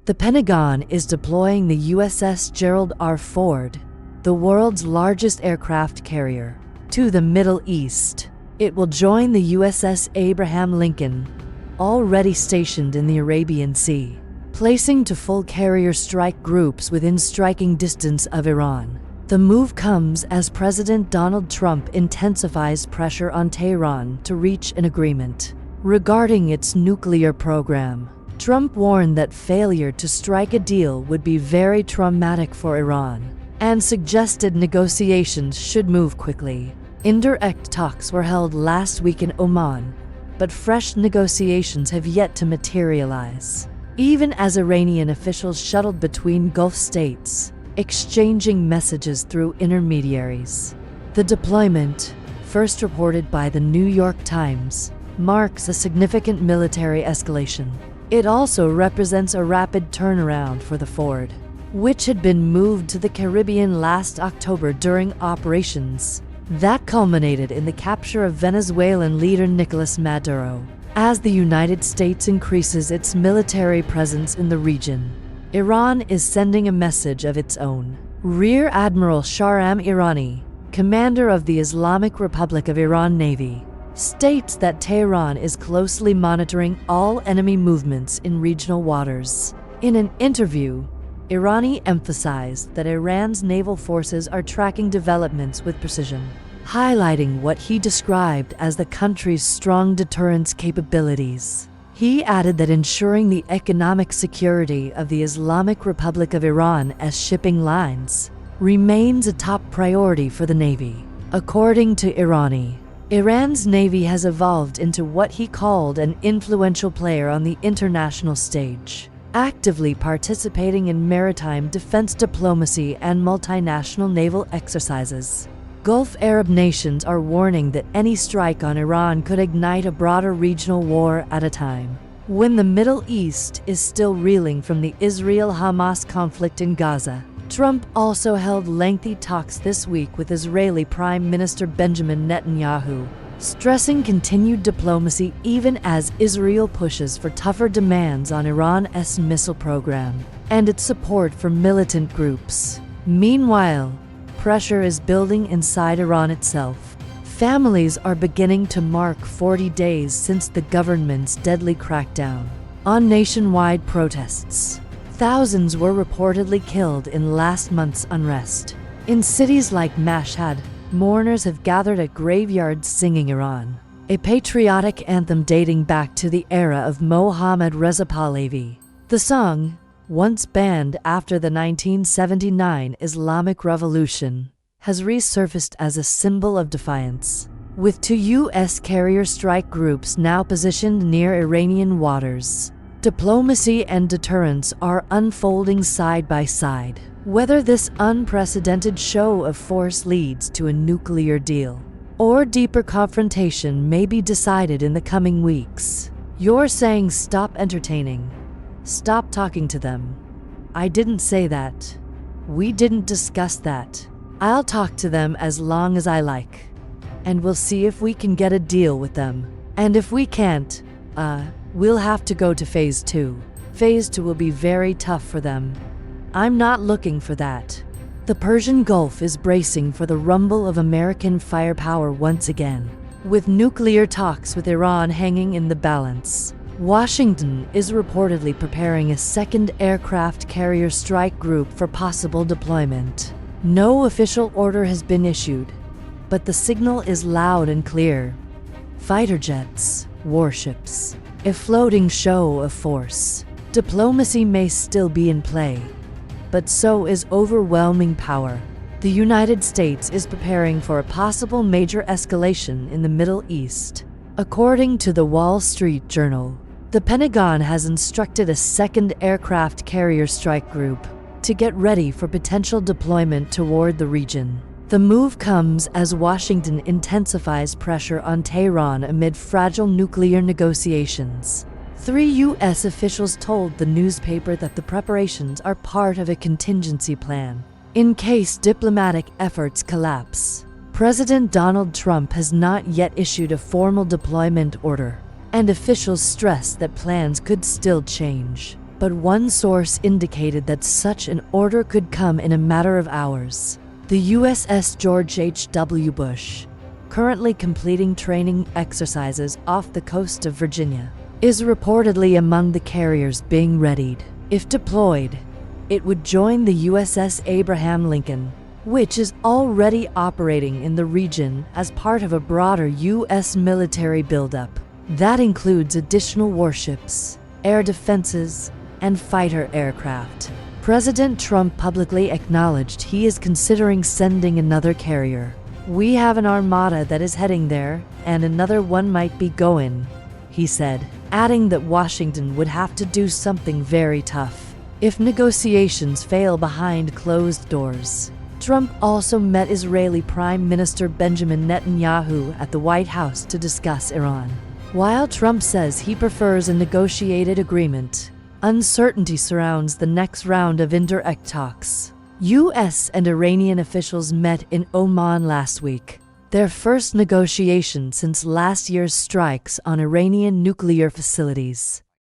The Pentagon is deploying the USS Gerald R, the world's largest aircraft carrier, to the Middle East. It will join the USS Abraham Lincoln, already stationed in the Arabian Sea, placing to full carrier strike groups within striking distance of Iran. The move comes as President Donald Trump intensifies pressure on Tehran to reach an agreement regarding its nuclear program. Trump warned that failure to strike a deal would be very traumatic for Iran, and suggested negotiations should move quickly. Indirect talks were held last week in Oman, but fresh negotiations have yet to materialize, even as Iranian officials shuttled between Gulf states, exchanging messages through intermediaries. The deployment, first reported by the New York Times, marks a significant military escalation. It also represents a rapid turnaround for the Ford, which had been moved to the Caribbean last October during operations that culminated in the capture of Venezuelan leader Nicolas Maduro. As the United States increases its military presence in the region, Iran is sending a message of its own. Rear Admiral Shahram Irani, commander of the Islamic Republic of Iran Navy, states that Tehran is closely monitoring all enemy movements in regional waters. In an interview, Irani emphasized that Iran's naval forces are tracking developments with precision, highlighting what he described as the country's strong deterrence capabilities. He added that ensuring the economic security of the Islamic Republic of Iran as shipping lines remains a top priority for the Navy. According to Irani, Iran's Navy has evolved into what he called an influential player on the international stage, actively participating in maritime defense diplomacy and multinational naval exercises. Gulf Arab nations are warning that any strike on Iran could ignite a broader regional war at a time when the Middle East is still reeling from the Israel-Hamas conflict in Gaza. Trump also held lengthy talks this week with Israeli Prime Minister Benjamin Netanyahu, stressing continued diplomacy even as Israel pushes for tougher demands on Iran's missile program and its support for militant groups. Meanwhile, pressure is building inside Iran itself. Families are beginning to mark 40 days since the government's deadly crackdown on nationwide protests. Thousands were reportedly killed in last month's unrest. In cities like Mashhad, mourners have gathered at graveyards singing Iran, a patriotic anthem dating back to the era of Mohammad Reza Pahlavi. The song, once banned after the 1979 Islamic Revolution, has resurfaced as a symbol of defiance, with 2 U.S. carrier strike groups now positioned near Iranian waters. Diplomacy and deterrence are unfolding side by side. Whether this unprecedented show of force leads to a nuclear deal or deeper confrontation may be decided in the coming weeks. You're saying stop entertaining. Stop talking to them. I didn't say that. We didn't discuss that. I'll talk to them as long as I like. And we'll see if we can get a deal with them. And if we can't, we'll have to go to Phase 2. Phase 2 will be very tough for them. I'm not looking for that. The Persian Gulf is bracing for the rumble of American firepower once again, with nuclear talks with Iran hanging in the balance. Washington is reportedly preparing a second aircraft carrier strike group for possible deployment. No official order has been issued, but the signal is loud and clear. Fighter jets, warships, a floating show of force. Diplomacy may still be in play, but so is overwhelming power. The United States is preparing for a possible major escalation in the Middle East. According to the Wall Street Journal, the Pentagon has instructed a second aircraft carrier strike group to get ready for potential deployment toward the region. The move comes as Washington intensifies pressure on Tehran amid fragile nuclear negotiations. 3 U.S. officials told the newspaper that the preparations are part of a contingency plan in case diplomatic efforts collapse. President Donald Trump has not yet issued a formal deployment order, and officials stress that plans could still change. but one source indicated that such an order could come in a matter of hours. The USS George H.W. Bush, currently completing training exercises off the coast of Virginia, is reportedly among the carriers being readied. If deployed, it would join the USS Abraham Lincoln, which is already operating in the region as part of a broader U.S. military buildup. That includes additional warships, air defenses, and fighter aircraft. President Trump publicly acknowledged he is considering sending another carrier. "We have an armada that is heading there, and another one might be going," he said, adding that Washington would have to do something very tough if negotiations fail behind closed doors. Trump also met Israeli Prime Minister Benjamin Netanyahu at the White House to discuss Iran. While Trump says he prefers a negotiated agreement, uncertainty surrounds the next round of indirect talks. U.S. and Iranian officials met in Oman last week, their first negotiation since last year's strikes on Iranian nuclear facilities.